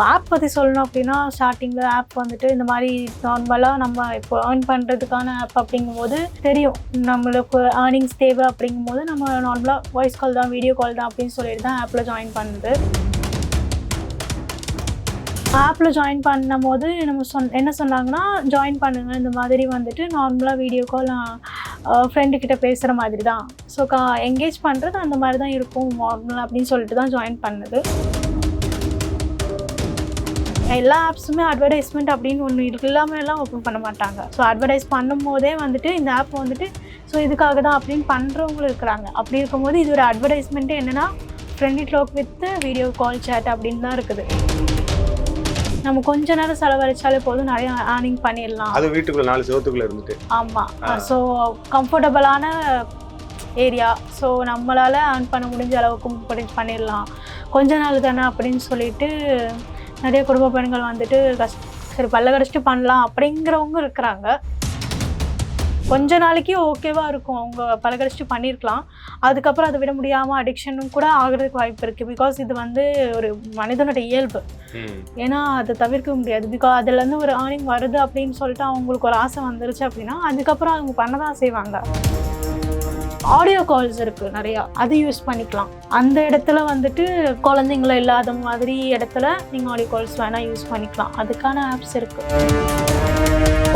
App பற்றி சொல்லணும் அப்படின்னா ஸ்டார்டிங்கில் ஆப் வந்துட்டு இந்த மாதிரி நார்மலாக நம்ம இப்போ ஏர்ன் பண்ணுறதுக்கான ஆப் அப்படிங்கும்போது தெரியும் நம்மளுக்கு ஏர்னிங்ஸ் தேவை அப்படிங்கும்போது நம்ம நார்மலாக வாய்ஸ் கால் தான் வீடியோ கால் தான் அப்படின்னு சொல்லிட்டு தான் ஆப்பில் ஜாயின் பண்ணுது. ஆப்பில் ஜாயின் பண்ணும் போது நம்ம என்ன சொன்னாங்கன்னா ஜாயின் பண்ணுங்கள், இந்த மாதிரி வந்துட்டு நார்மலாக வீடியோ கால் ஃப்ரெண்டுக்கிட்ட பேசுகிற மாதிரி தான், ஸோ என்கேஜ் பண்ணுறது அந்த மாதிரி தான் இருக்கும் நார்மலாக அப்படின்னு சொல்லிட்டு தான் ஜாயின் பண்ணுது. எல்லா ஆப்ஸுமே அட்வர்டைஸ்மெண்ட் அப்படின்னு ஒன்று இல்லாமலாம் ஓப்பன் பண்ண மாட்டாங்க. ஸோ அட்வர்டைஸ் பண்ணும் போதே வந்துட்டு இந்த ஆப் வந்துட்டு ஸோ இதுக்காக தான் அப்படின்னு பண்ணுறவங்களும் இருக்கிறாங்க. அப்படி இருக்கும்போது இது ஒரு அட்வர்டைஸ்மெண்ட்டே என்னென்னா friendly talk with video call chat அப்படின்னு தான் இருக்குது. நம்ம கொஞ்ச நேரம் செலவழிச்சாலே போதும், நிறைய ஏர்னிங் பண்ணிடலாம். அது வீட்டுக்குள்ள 4 செவத்துக்குள்ள இருந்துட்டு. ஆமாம், ஸோ கம்ஃபர்டபுளான ஏரியா. ஸோ நம்மளால் ஏர்ன் பண்ண முடிஞ்ச அளவுக்கு பண்ணிடலாம், கொஞ்ச நாள் தானே அப்படின்னு சொல்லிட்டு நிறைய குடும்ப பெண்கள் வந்துட்டு சரி பல்ல கடிச்சிட்டு பண்ணலாம் அப்படிங்கிறவங்க இருக்கிறாங்க. கொஞ்ச நாளைக்கு ஓகேவாக இருக்கும், அவங்க பல்ல கடிச்சிட்டு பண்ணியிருக்கலாம். அதுக்கப்புறம் அதை விட முடியாமல் அடிக்ஷனும் கூட ஆகிறதுக்கு வாய்ப்பு இருக்குது. பிகாஸ் இது வந்து ஒரு மனிதனோட இயல்பு, ஏன்னா அதை தவிர்க்க முடியாது. பிகாஸ் அதுலேருந்து ஒரு ஏர்னிங் வருது அப்படின்னு சொல்லிட்டு அவங்களுக்கு ஒரு ஆசை வந்துருச்சு அப்படின்னா அதுக்கப்புறம் அவங்க பண்ண தான் செய்வாங்க. ஆடியோ கால்ஸ் இருக்குது நிறையா, அது யூஸ் பண்ணிக்கலாம். அந்த இடத்துல வந்துட்டு குழந்தைங்கள இல்லாத மாதிரி இடத்துல நீங்கள் ஆடியோ கால்ஸ் வேணால் யூஸ் பண்ணிக்கலாம். அதுக்கான ஆப்ஸ் இருக்குது.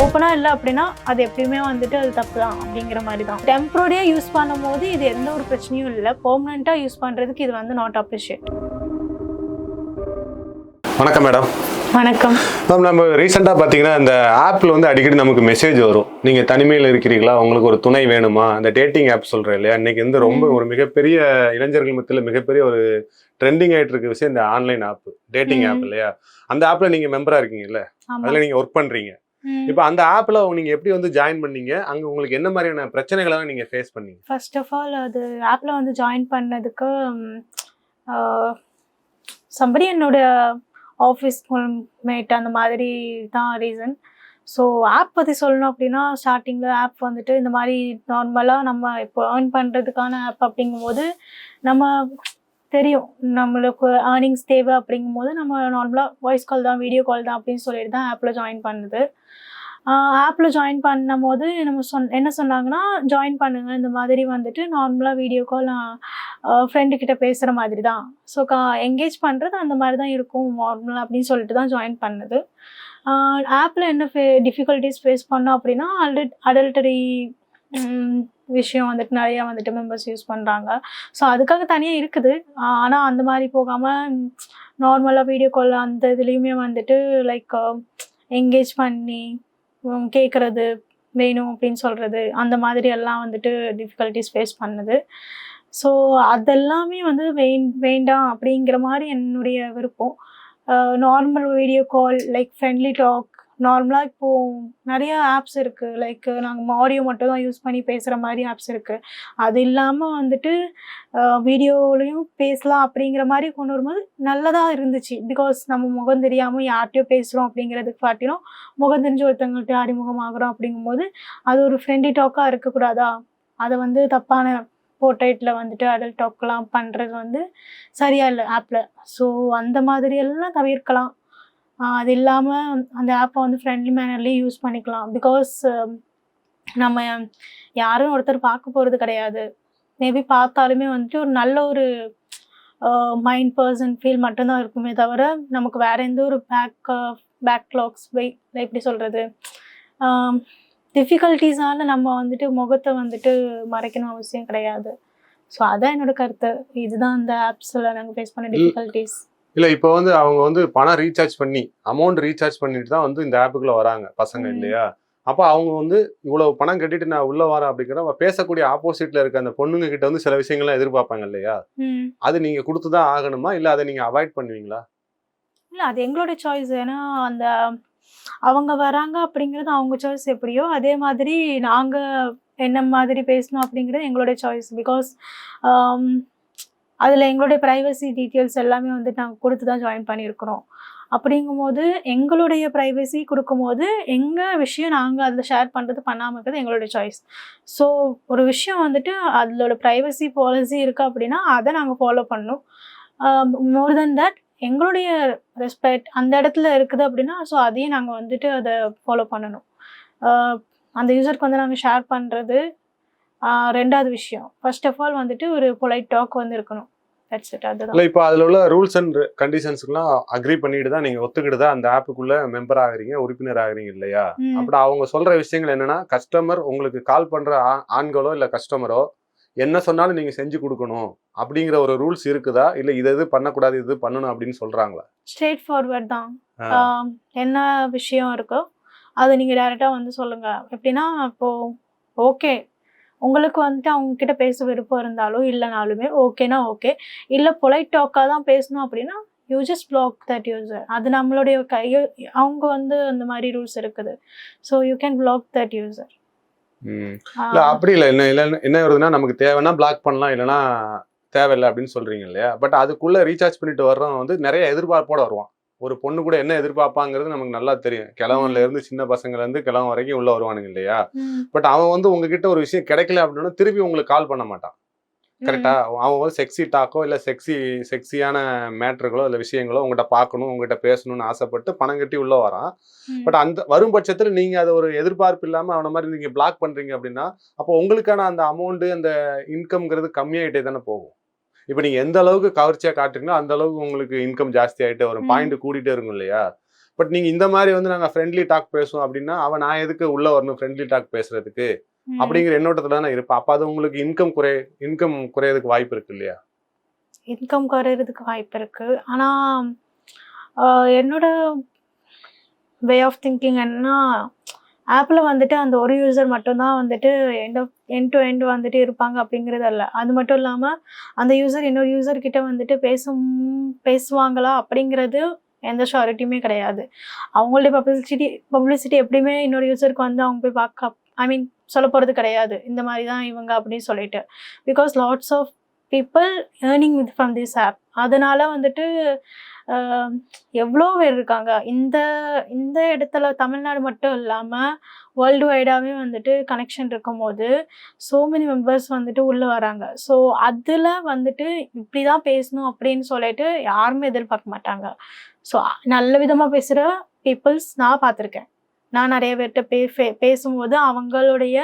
ஓப்பனாக இல்லை அப்படின்னா அது எப்பயுமே வந்துட்டு அது தப்பு தான் அப்படிங்கிற மாதிரி தான். டெம்பரரியாக யூஸ் பண்ணும் போது இது எந்த ஒரு பிரச்சனையும் இல்லை. பெர்மனெண்ட்டாக யூஸ் பண்ணுறதுக்கு இது வந்து நாட் அப்ரிஷியேட். வணக்கம் மேடம். வணக்கம் மேம். நம்ம ரீசெண்டாக பார்த்தீங்கன்னா இந்த ஆப்பில் வந்து அடிக்கடி நமக்கு மெசேஜ் வரும், நீங்கள் தனிமையில் இருக்கிறீங்களா, உங்களுக்கு ஒரு துணை வேணுமா, அந்த டேட்டிங் ஆப் சொல்கிறேன் இல்லையா. இன்னைக்கு வந்து ரொம்ப ஒரு மிகப்பெரிய இளைஞர்கள் மத்தியில் மிகப்பெரிய ஒரு ட்ரெண்டிங் ஆகிட்டு இருக்க விஷயம் இந்த ஆன்லைன் ஆப், டேட்டிங் ஆப் இல்லையா. அந்த ஆப்பில் நீங்கள் மெம்பராக இருக்கீங்கல்ல, அதில் நீங்கள் ஒர்க் பண்ணுறீங்க. இப்போ அந்த ஆப்பில் நீங்கள் எப்படி வந்து ஜாயின் பண்ணீங்க, அங்கே உங்களுக்கு என்ன மாதிரியான பிரச்சனைகளாக நீங்கள் ஃபேஸ் பண்ணீங்க? ஃபர்ஸ்ட் ஆஃப் ஆல் அது ஆப்பில் வந்து ஜாயின் பண்ணதுக்கு சம்படி என்னோட ஆஃபீஸ் மேட் அந்த மாதிரி தான் ரீசன். ஸோ ஆப் பற்றி சொல்லணும் அப்படின்னா ஸ்டார்டிங்கில் ஆப் வந்துட்டு இந்த மாதிரி நார்மலாக நம்ம இப்போ ஏர்ன் பண்ணுறதுக்கான ஆப் அப்படிங்கும்போது நம்ம தெரியும் நம்மளுக்கு ஏர்னிங்ஸ் தேவை அப்படிங்கும்போது நம்ம நார்மலாக வாய்ஸ் கால் தான் வீடியோ கால் தான் அப்படின்னு சொல்லிட்டு தான் ஆப்பில் ஜாயின் பண்ணுது. ஆப்பில் ஜாயின் பண்ணும் போது நம்ம என்ன சொன்னாங்கன்னா ஜாயின் பண்ணுங்கள், இந்த மாதிரி வந்துட்டு நார்மலாக வீடியோ கால் ஃப்ரெண்டுக்கிட்ட பேசுகிற மாதிரி தான், ஸோ என்கேஜ் பண்ணுறது அந்த மாதிரி தான் இருக்கும் நார்மலாக அப்படின்னு சொல்லிட்டு தான் ஜாயின் பண்ணுது. ஆப்பில் என்ன டிஃபிகல்ட்டிஸ் ஃபேஸ் பண்ணோம் அப்படின்னா அடல்டரி விஷயம் வந்துட்டு நிறையா வந்துட்டு மெம்பர்ஸ் யூஸ் பண்ணுறாங்க. ஸோ அதுக்காக தனியாக இருக்குது. ஆனால் அந்த மாதிரி போகாமல் நார்மலாக வீடியோ கால் அந்த இதுலேயுமே வந்துட்டு லைக் என்கேஜ் பண்ணி கேட்குறது வேணும் அப்படின்னு சொல்கிறது அந்த மாதிரி எல்லாம் வந்துட்டு டிஃபிகல்ட்டிஸ் ஃபேஸ் பண்ணுது. ஸோ அதெல்லாமே வந்து வேண்டாம் அப்படிங்கிற மாதிரி என்னுடைய விருப்பம். Normal video call like friendly talk நார்மலாக இப்போது நிறைய ஆப்ஸ் இருக்குது. லைக் நாங்கள் ஆடியோ மட்டும் தான் யூஸ் பண்ணி பேசுகிற மாதிரி ஆப்ஸ் இருக்குது. அது இல்லாமல் வந்துட்டு வீடியோலையும் பேசலாம் அப்படிங்கிற மாதிரி கொண்டு வரும்போது நல்லதாக இருந்துச்சு. பிகாஸ் நம்ம முகம் தெரியாமல் யார்கிட்டையோ பேசுகிறோம் அப்படிங்கிறதுக்கு காட்டிலும் முகம் தெரிஞ்ச ஒருத்தவங்கள்ட்ட அறிமுகமாகறோம் அப்படிங்கும்போது அது ஒரு ஃப்ரெண்ட்லி டாக்காக இருக்கக்கூடாதா, அதை வந்து தப்பான போர்ட்ரேட்டில் வந்துட்டு அடல்ட் டாக்லாம் பண்ணுறது வந்து சரியா இல்லை ஆப்பில். ஸோ அந்த மாதிரியெல்லாம் தவிர்க்கலாம். அது இல்லாமல் அந்த ஆப்பை வந்து ஃப்ரெண்ட்லி மேனர்லேயே யூஸ் பண்ணிக்கலாம். பிகாஸ் நம்ம யாரும் ஒருத்தர் பார்க்க போகிறது கிடையாது. மேபி பார்த்தாலுமே வந்துட்டு ஒரு நல்ல ஒரு மைண்ட் பர்சன் ஃபீல் மட்டும்தான் இருக்குமே தவிர நமக்கு வேறு எந்த ஒரு பேக்லாக்ஸ் எப்படி சொல்கிறது டிஃபிகல்ட்டிஸால் நம்ம வந்துட்டு முகத்தை வந்துட்டு மறைக்கணும் அவசியம் கிடையாது. ஸோ அதான் என்னோட கருத்து. இதுதான் அந்த ஆப்ஸில் நாங்கள் ஃபேஸ் பண்ண டிஃபிகல்ட்டிஸ். இல்லை, இப்போ வந்து அவங்க வந்து பணம் ரீசார்ஜ் பண்ணி அமௌண்ட் ரீசார்ஜ் பண்ணிட்டு தான் வந்து இந்த ஆப்புக்குள்ளே வராங்க பசங்க இல்லையா. அப்போ அவங்க வந்து இவ்வளோ பணம் கட்டிட்டு நான் உள்ளே வரேன் அப்படிங்கிற பேசக்கூடிய ஆப்போசிட்டில் இருக்க அந்த பொண்ணுங்க கிட்ட வந்து சில விஷயங்கள்லாம் எதிர்பார்ப்பாங்க இல்லையா. அது நீங்கள் கொடுத்து தான் ஆகணுமா, இல்லை அதை நீங்கள் அவாய்ட் பண்ணுவீங்களா? இல்லை, அது எங்களோட சாய்ஸ். ஏன்னா அந்த அவங்க வராங்க அப்படிங்கிறது அவங்க சாய்ஸ். எப்படியோ அதே மாதிரி நாங்கள் என்ன மாதிரி பேசணும் அப்படிங்கிறது எங்களுடைய சாய்ஸ். பிகாஸ் அதில் எங்களுடைய ப்ரைவசி டீட்டெயில்ஸ் எல்லாமே வந்துட்டு நாங்கள் கொடுத்து தான் ஜாயின் பண்ணியிருக்கிறோம். அப்படிங்கும்போது எங்களுடைய ப்ரைவசி கொடுக்கும்போது எங்கள் விஷயம் நாங்கள் அதில் ஷேர் பண்ணுறது பண்ணாமல் இருக்கிறது எங்களுடைய சாய்ஸ். ஸோ ஒரு விஷயம் வந்துட்டு அதோட ப்ரைவசி பாலிசி இருக்குது அப்படின்னா அதை நாங்கள் ஃபாலோ பண்ணணும். மோர் தென் தட் எங்களுடைய ரெஸ்பெக்ட் அந்த இடத்துல இருக்குது அப்படின்னா ஸோ அதையும் நாங்கள் வந்துட்டு அதை ஃபாலோ பண்ணணும். அந்த யூசருக்கு வந்து நாங்கள் ஷேர் பண்ணுறது 2வது விஷயம். ஃபர்ஸ்ட் ஆஃப் ஆல் வந்துட்டு ஒரு பொலைட் டாக் வந்து இருக்கணும். That's it. அதுதான். இல்லை இப்போ அதில் உள்ள ரூல்ஸ் அண்ட் கண்டிஷன்ஸ்க்குலாம் அக்ரி பண்ணிட்டு தான் நீங்கள் ஒத்துக்கிட்டு தான் அந்த ஆப்புக்குள்ள மெம்பர் ஆகுறீங்க, உறுப்பினர் ஆகுறீங்க இல்லையா? அப்படி அவங்க சொல்ற விஷயங்கள் என்னன்னா, கஸ்டமர் உங்களுக்கு கால் பண்ற ஆண்களோ இல்லை கஸ்டமரோ என்ன சொன்னாலும் நீங்க செஞ்சு கொடுக்கணும் அப்படிங்கிற ஒரு ரூல்ஸ் இருக்குதா? இல்லை இது பண்ணக்கூடாது இது பண்ணணும் அப்படின்னு சொல்றாங்களா? ஸ்ட்ரெயிட் ஃபார்வர்ட் தான். என்ன விஷயம் இருக்கோ அதை நீங்கள் டேரெக்டாக வந்து சொல்லுங்கள். எப்படின்னா இப்போது ஓகே உங்களுக்கு வந்துட்டு அவங்கக்கிட்ட பேச விருப்பம் இருந்தாலும் இல்லைனாலுமே ஓகேனா ஓகே, இல்லை பொலைட் டாக்காக தான் பேசணும் அப்படின்னா you just black that user. அது நம்மளுடைய அவங்க வந்து அந்த மாதிரி ரூல்ஸ் இருக்குது. So you can black that user. இல்லை அப்படி இல்லை, என்ன வருதுன்னா நமக்கு தேவைன்னா பிளாக் பண்ணலாம், இல்லைன்னா தேவையில்லை அப்படின்னு சொல்றீங்க இல்லையா? பட் அதுக்குள்ள ரீசார்ஜ் பண்ணிட்டு வர்றவன் வந்து நிறைய எதிர்பார்ப்போட வருவான். ஒரு பொண்ணு கூட என்ன எதிர்பார்ப்பாங்கிறது நமக்கு நல்லா தெரியும். கிழவன்ல இருந்து சின்ன பசங்கள்ல இருந்து கிழவன் வரைக்கும் உள்ள வருவானுங்க இல்லையா? பட் அவன் வந்து உங்ககிட்ட ஒரு விஷயம் கிடைக்கல அப்படின்னா திருப்பி உங்களுக்கு கால் பண்ண மாட்டான். கரெக்டா? அவன் வந்து செக்ஸி டாக்கோ இல்லை செக்ஸியான மேட்ருகளோ இல்லை விஷயங்களோ உங்ககிட்ட பார்க்கணும், உங்ககிட்ட பேசணும்னு ஆசைப்பட்டு பணம் கட்டி உள்ள வரான். பட் அந்த வரும் பட்சத்துல நீங்க அதை ஒரு எதிர்பார்ப்பு இல்லாம அவனை மாதிரி நீங்க பிளாக் பண்றீங்க அப்படின்னா அப்போ உங்களுக்கான அந்த அமௌண்ட் அந்த இன்கம்ங்கிறது கம்மியாயிட்டே தானே போகும். இப்போ நீங்க எந்த அளவுக்கு கவர்ச்சியா காட்டுறீங்களோ அந்த அளவுக்கு உங்களுக்கு இன்கம் ஜாஸ்தி ஆகிட்டே வரும், பாயிண்ட் கூட்டிகிட்டே இருக்கும் இல்லையா? பட் நீங்க இந்த மாதிரி வந்து நாங்கள் ஃப்ரெண்ட்லி டாக் பேசுவோம் அப்படின்னா அவன் நான் எதுக்கு உள்ள வரணும் ஃப்ரெண்ட்லி டாக் பேசுறதுக்கு அப்படிங்கிற எண்ணோட்டத்துல தானே இருப்பா. அப்போ அது உங்களுக்கு இன்கம் குறையறதுக்கு வாய்ப்பு இருக்கு இல்லையா? இன்கம் குறையறதுக்கு வாய்ப்பு இருக்கு. ஆனா என்னோட வே ஆஃப் திங்கிங் என்னன்னா ஆப்பில் வந்துட்டு அந்த ஒரு யூசர் மட்டும்தான் வந்துட்டு எண்ட் டு எண்ட் வந்துட்டு இருப்பாங்க அப்படிங்கிறது அல்ல. அது மட்டும் இல்லாமல் அந்த யூசர் இன்னொரு யூசர்கிட்ட வந்துட்டு பேசுவாங்களா அப்படிங்கிறது எந்த ஷூரிட்டியுமே கிடையாது. அவங்களுடைய பப்ளிசிட்டி எப்படியுமே இன்னொரு யூசருக்கு வந்து அவங்க போய் சொல்ல போகிறது கிடையாது இந்த மாதிரி தான் இவங்க அப்படின்னு சொல்லிட்டு. Because lots of people earning with from this app. அதனால வந்துட்டு எவ்வளோ பேர் இருக்காங்க இந்த இடத்துல. தமிழ்நாடு மட்டும் இல்லாமல் வேர்ல்டு வைடாகவே வந்துட்டு கனெக்ஷன் இருக்கும் போது ஸோ மெனி மெம்பர்ஸ் வந்துட்டு உள்ளே வராங்க. ஸோ அதில் வந்துட்டு இப்படி தான் பேசணும் அப்படின்னு சொல்லிட்டு யாருமே எதிர்பார்க்க மாட்டாங்க. ஸோ நல்ல விதமாக பேசுகிற பீப்புள்ஸ் நான் பார்த்துருக்கேன். நான் நிறைய பேர்கிட்ட பேசும்போது அவங்களுடைய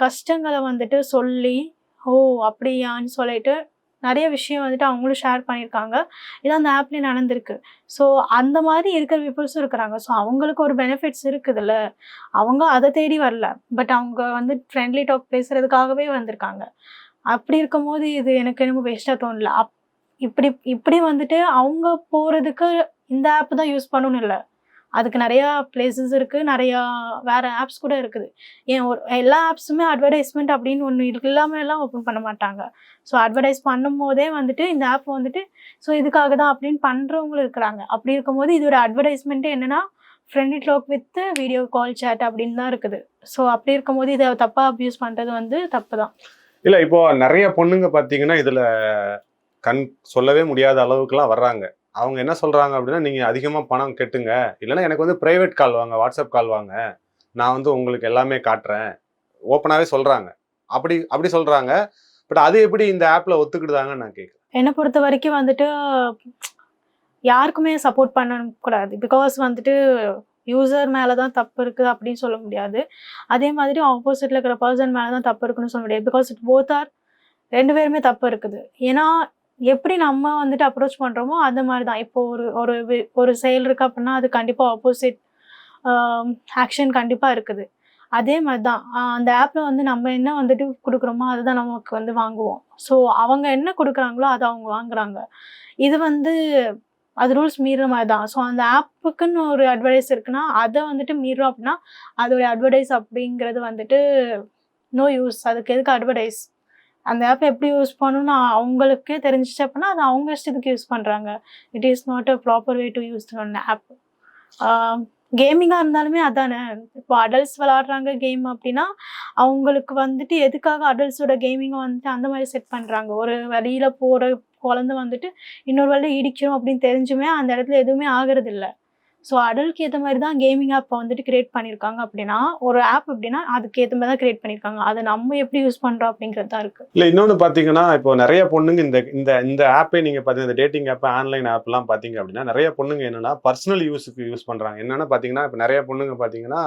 கஷ்டங்களை வந்துட்டு சொல்லி ஓ அப்படியான்னு சொல்லிட்டு நிறைய விஷயம் வந்துட்டு அவங்களும் ஷேர் பண்ணியிருக்காங்க. இது அந்த ஆப்லேயே நடந்திருக்கு. ஸோ அந்த மாதிரி இருக்கிற பீப்புள்ஸும் இருக்கிறாங்க. ஸோ அவங்களுக்கு ஒரு பெனிஃபிட்ஸ் இருக்குதுல்ல, அவங்க அதை தேடி வரல. பட் அவங்க வந்து ஃப்ரெண்ட்லி டாக் பேசுறதுக்காகவே வந்திருக்காங்க. அப்படி இருக்கும் போது இது எனக்கு என்னமோ வேஸ்ட்டாக தோணல. இப்படி வந்துட்டு அவங்க போகிறதுக்கு இந்த ஆப் தான் யூஸ் பண்ணணும் இல்லை, அதுக்கு நிறையா பிளேசஸ் இருக்குது, நிறையா வேறு ஆப்ஸ் கூட இருக்குது. ஏன் எல்லா ஆப்ஸுமே அட்வர்டைஸ்மெண்ட் அப்படின்னு ஒன்று இல்லாமலாம் ஓப்பன் பண்ண மாட்டாங்க. ஸோ அட்வர்டைஸ் பண்ணும் போதே வந்துட்டு இந்த ஆப் வந்துட்டு ஸோ இதுக்காக தான் அப்படின்னு பண்ணுறவங்களும் இருக்கிறாங்க. அப்படி இருக்கும்போது இதோட அட்வர்டைஸ்மெண்ட்டே என்னென்னா friendly talk with video call chat அப்படின்னு தான் இருக்குது. ஸோ அப்படி இருக்கும்போது இதை தப்பாக அப்யூஸ் பண்ணுறது வந்து தப்பு தான். இல்லை இப்போ நிறைய பொண்ணுங்க பார்த்தீங்கன்னா இதில் சொல்லவே முடியாத அளவுக்குலாம் வர்றாங்க. அவங்க என்ன சொல்றாங்க அப்படின்னா நீங்க அதிகமா பணம் கட்டுங்க, இல்லைன்னா எனக்கு வந்து பிரைவேட் கால் வாங்க, வாட்ஸ்அப் கால் வாங்க, நான் வந்து உங்களுக்கு எல்லாமே காட்டுறேன், ஓப்பனாவே சொல்றாங்க. அப்படி சொல்றாங்க. பட் அது எப்படி இந்த ஆப்ல ஒத்துக்கிடுதாங்கன்னு நான் கேட்குறேன். என்னை பொறுத்த வரைக்கும் வந்துட்டு யாருக்குமே சப்போர்ட் பண்ணக்கூடாது. பிகாஸ் வந்துட்டு யூசர் மேலே தான் தப்பு இருக்குது அப்படின்னு சொல்ல முடியாது. அதே மாதிரி ஆப்போசிட்டில் இருக்கிற பர்சன் மேலே தான் தப்பு இருக்குன்னு சொல்ல முடியாது. பிகாஸ் இட் போத் ஆர் 2 பேருமே தப்பு இருக்குது. ஏன்னா எப்படி நம்ம வந்துட்டு அப்ரோச் பண்ணுறோமோ அந்த மாதிரி தான். இப்போ ஒரு செயல் இருக்குது அப்படின்னா அது கண்டிப்பாக ஆப்போசிட் ஆக்ஷன் கண்டிப்பாக இருக்குது. அதே மாதிரி தான் அந்த ஆப்பில் வந்து நம்ம என்ன வந்துட்டு கொடுக்குறோமோ அதுதான் நமக்கு வந்து வாங்குவோம். ஸோ அவங்க என்ன கொடுக்குறாங்களோ அதை அவங்க வாங்குறாங்க. இது வந்து அது ரூல்ஸ் மீறுற மாதிரி தான். ஸோ அந்த ஆப்புக்குன்னு ஒரு அட்வர்டைஸ் இருக்குன்னா அதை வந்துட்டு மீறும் அப்படின்னா அதோடைய அட்வர்டைஸ் அப்படிங்கிறது வந்துட்டு நோ யூஸ். அதுக்கு எதுக்கு அட்வர்டைஸ்? அந்த ஆப்பை எப்படி யூஸ் பண்ணணும்னு அவங்களுக்கே தெரிஞ்சிச்சு அப்படின்னா அது அவங்க இஷ்டத்துக்கு யூஸ் பண்ணுறாங்க. It is not a proper way to use one app. கேமிங்காக இருந்தாலுமே அதானே. இப்போ அடல்ட்ஸ் விளாட்றாங்க கேம் அப்படின்னா அவங்களுக்கு வந்துட்டு எதுக்காக அடல்ட்ஸோட கேமிங்கை வந்துட்டு அந்த மாதிரி செட் பண்ணுறாங்க. ஒரு வழியில் போகிற குழந்தை வந்துட்டு இன்னொரு வழியில் இடிக்கணும் அப்படின்னு தெரிஞ்சுமே அந்த இடத்துல எதுவுமே ஆகிறது இல்லை. ஸோ அடல்ட்க்கு ஏற்ற மாதிரி தான் கேமிங் ஆப் வந்துட்டு கிரியேட் பண்ணியிருக்காங்க அப்படின்னா, ஒரு ஆப் எப்படின்னா அதுக்கு ஏற்ற மாதிரி தான் கிரியேட் பண்ணியிருக்காங்க. அதை நம்ம எப்படி யூஸ் பண்ணுறோம் அப்படிங்கிறது தான் இருக்குது. இல்லை, இன்னொன்று பார்த்தீங்கன்னா, இப்போ நிறைய பொண்ணுங்க இந்த இந்த இந்த ஆப்பே நீங்கள் பார்த்தீங்கன்னா, இந்த டேட்டிங் ஆப், ஆன்லைன் ஆப்லாம் பார்த்தீங்க அப்படின்னா, நிறைய பொண்ணுங்க என்னன்னா பர்சனல் யூஸுக்கு யூஸ் பண்ணுறாங்க. என்னென்னு பார்த்தீங்கன்னா, இப்போ நிறைய பொண்ணுங்க பார்த்தீங்கன்னா,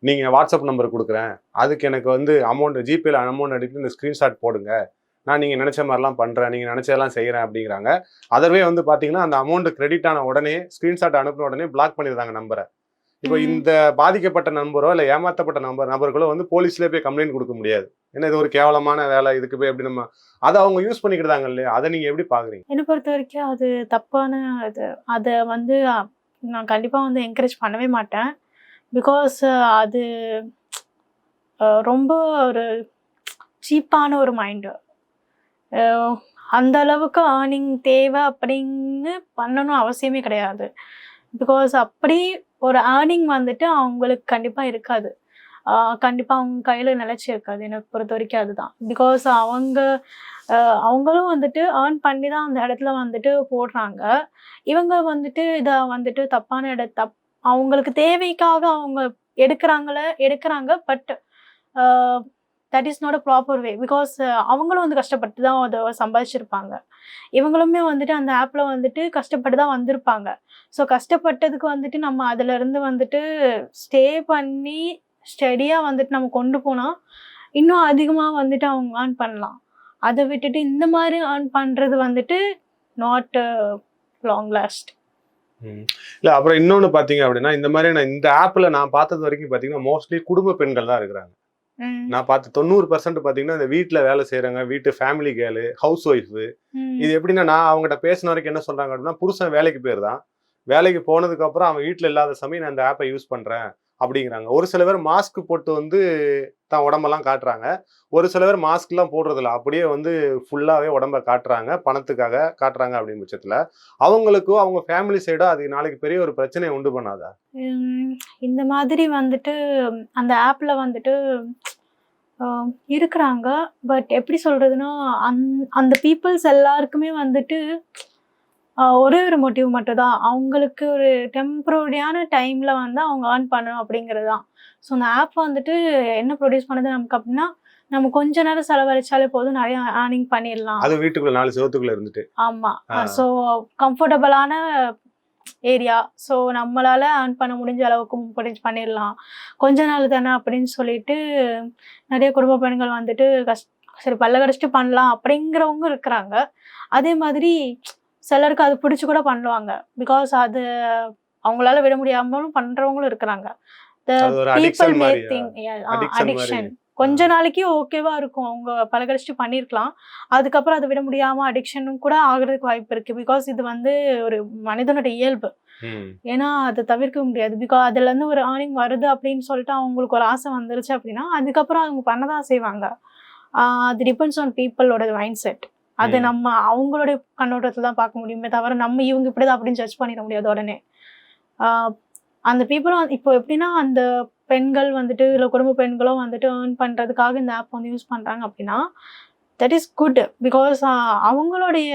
நீங்கள் வாட்ஸ்அப் நம்பர் கொடுக்குறேன், அதுக்கு எனக்கு வந்து அமௌண்ட் ஜிபேல அமௌண்ட் அனுப்பி இந்த ஸ்க்ரீன்ஷாட் போடுங்க, நான் நீங்கள் நினச்ச மாதிரிலாம் பண்ணுறேன், நீங்கள் நினச்சதெல்லாம் செய்கிறேன் அப்படிங்கிறாங்க. அதவே வந்து பார்த்தீங்கன்னா, அந்த அமௌண்ட் கிரெடிட் ஆன உடனே ஸ்க்ரீன்ஷாட் அனுப்பின உடனே பிளாக் பண்ணிடுறாங்க நம்பரை. இப்போ இந்த பாதிக்கப்பட்ட நம்பரோ இல்லை ஏமாற்றப்பட்ட நபர்களோ வந்து போலீஸ்லேயே போய் கம்ப்ளைண்ட் கொடுக்க முடியாது. ஏன்னா இது ஒரு கேவலமான வேலை, இதுக்கு போய் எப்படி நம்ம அதை அவங்க யூஸ் பண்ணிக்கிட்டாங்க இல்லையா? அதை நீங்கள் எப்படி பார்க்குறீங்க? என்னை பொறுத்த வரைக்கும் அது தப்பான இது. அதை வந்து நான் கண்டிப்பாக வந்து என்கரேஜ் பண்ணவே மாட்டேன். பிகாஸ் அது ரொம்ப ஒரு சீப்பான ஒரு மைண்டு. அந்த அளவுக்கு ஏர்னிங் தேவை அப்படின்னு பண்ணணும் அவசியமே கிடையாது. பிகாஸ் அப்படி ஒரு ஏர்னிங் வந்துட்டு அவங்களுக்கு கண்டிப்பாக இருக்காது. கண்டிப்பாக அவங்க கையில் நிலச்சி இருக்காது. எனக்கு பொறுத்த வரைக்கும் அதுதான். பிகாஸ் அவங்களும் வந்துட்டு ஏர்ன் பண்ணி தான் அந்த இடத்துல வந்துட்டு போடுறாங்க. இவங்க வந்துட்டு இதை வந்துட்டு தப்பான அவங்களுக்கு தேவைக்காக அவங்க எடுக்கிறாங்க. But that is not a proper way. Because அவங்களும் வந்து கஷ்டப்பட்டு தான் அதை சம்பாதிச்சிருப்பாங்க. இவங்களுமே வந்துட்டு அந்த ஆப்பில் வந்துட்டு கஷ்டப்பட்டு தான் வந்திருப்பாங்க. ஸோ கஷ்டப்பட்டதுக்கு வந்துட்டு நம்ம அதிலேருந்து வந்துட்டு ஸ்டே பண்ணி ஸ்டடியாக வந்துட்டு நம்ம கொண்டு போனால் இன்னும் அதிகமாக வந்துட்டு அவங்க ஏர்ன் பண்ணலாம். அதை விட்டுட்டு இந்த மாதிரி ஏர்ன் பண்ணுறது வந்துட்டு நாட் லாங் லாஸ்ட். இல்லை, அப்புறம் இன்னொன்று பார்த்தீங்க அப்படின்னா, இந்த மாதிரியான இந்த ஆப்பில் நான் பார்த்தது வரைக்கும் பார்த்தீங்கன்னா மோஸ்ட்லி குடும்ப பெண்கள் தான் இருக்கிறாங்க. நான் பார்த்து 90% பார்த்தீங்கன்னா இந்த வீட்டில் வேலை செய்கிறவங்க, வீட்டு ஃபேமிலி கேர்ளு, ஹவுஸ் ஒய்ஃபு. இது எப்படின்னா, நான் அவங்ககிட்ட பேசின வரைக்கும் என்ன சொல்கிறாங்க அப்படின்னா, புருஷன் வேலைக்கு போயிருந்தான், வேலைக்கு போனதுக்கப்புறம் அவன் வீட்டில் இல்லாத சமயம் நான் இந்த ஆப்பை யூஸ் பண்ணுறேன் அப்படிங்கிறாங்க. ஒரு சில பேர் மாஸ்க் போட்டு வந்து தான் உடம்பெல்லாம் காட்டுறாங்க. ஒரு சில பேர் மாஸ்க்லாம் போடுறதில்ல, அப்படியே வந்து ஃபுல்லாகவே உடம்ப காட்டுறாங்க, பணத்துக்காக காட்டுறாங்க. அப்படிங்கிற பட்சத்தில் அவங்களுக்கும் அவங்க ஃபேமிலி சைடோ அது நாளைக்கு பெரிய ஒரு பிரச்சனையை உண்டு பண்ணாதா? இந்த மாதிரி வந்துட்டு அந்த ஆப்பில் வந்துட்டு இருக்கிறாங்க. பட் எப்படி சொல்கிறதுனா, அந்த பீப்புள்ஸ் எல்லாருக்குமே வந்துட்டு ஒரே ஒரு மோட்டிவ் மட்டும் தான். அவங்களுக்கு ஒரு டெம்பரரியான டைமில் வந்து அவங்க ஏர்ன் பண்ணணும் அப்படிங்கிறது தான். ஸோ அந்த ஆப் வந்துட்டு என்ன ப்ரொடியூஸ் பண்ணுது நமக்கு அப்படின்னா, நம்ம கொஞ்ச நேரம் செலவழிச்சாலே போதும், நிறைய ஏர்னிங் பண்ணிடலாம். அது வீட்டுக்குள்ள 4 செவத்துக்குள்ள இருந்துட்டு. ஆமாம். ஸோ கம்ஃபர்டபுளான ஏரியா. ஸோ நம்மளால் ஏர்ன் பண்ண முடிஞ்ச அளவுக்கு பண்ணிடலாம், கொஞ்ச நாள் தானே அப்படின்னு சொல்லிட்டு நிறைய குடும்ப பெண்கள் வந்துட்டு சரி பல்ல கடிச்சிட்டு பண்ணலாம் அப்படிங்கிறவங்க இருக்கிறாங்க. அதே மாதிரி சிலருக்கு அது பிடிச்சி கூட பண்ணுவாங்க. பிகாஸ் அது அவங்களால விட முடியாமலும் பண்ணுறவங்களும் இருக்கிறாங்க. அடிக்ஷன் கொஞ்ச நாளைக்கு ஓகேவா இருக்கும், அவங்க பழகடிச்சிட்டு பண்ணியிருக்கலாம். அதுக்கப்புறம் அதை விட முடியாமல் அடிக்ஷனும் கூட ஆகிறதுக்கு வாய்ப்பு இருக்குது. பிகாஸ் இது வந்து ஒரு மனிதனோட இயல்பு. ஏன்னா அதை தவிர்க்க முடியாது. பிகாஸ் அதுலேருந்து ஒரு ஏர்னிங் வருது அப்படின்னு சொல்லிட்டு அவங்களுக்கு ஒரு ஆசை வந்துருச்சு அப்படின்னா அதுக்கப்புறம் அவங்க பண்ணதான் செய்வாங்க. அது டிபெண்ட்ஸ் ஆன் பீப்புளோட மைண்ட் செட். அது நம்ம அவங்களுடைய கண்ணோட்டத்தில் தான் பார்க்க முடியுமே தவிர நம்ம இவங்க இப்படி தான் அப்படின்னு ஜட்ஜ் பண்ணிட முடியாது உடனே. அந்த பீப்புளும் இப்போ எப்படின்னா, அந்த பெண்கள் வந்துட்டு இல்லை குடும்ப பெண்களும் வந்துட்டு ஏர்ன் பண்ணுறதுக்காக இந்த ஆப் வந்து யூஸ் பண்ணுறாங்க அப்படின்னா தட் இஸ் குட். பிகாஸ் அவங்களுடைய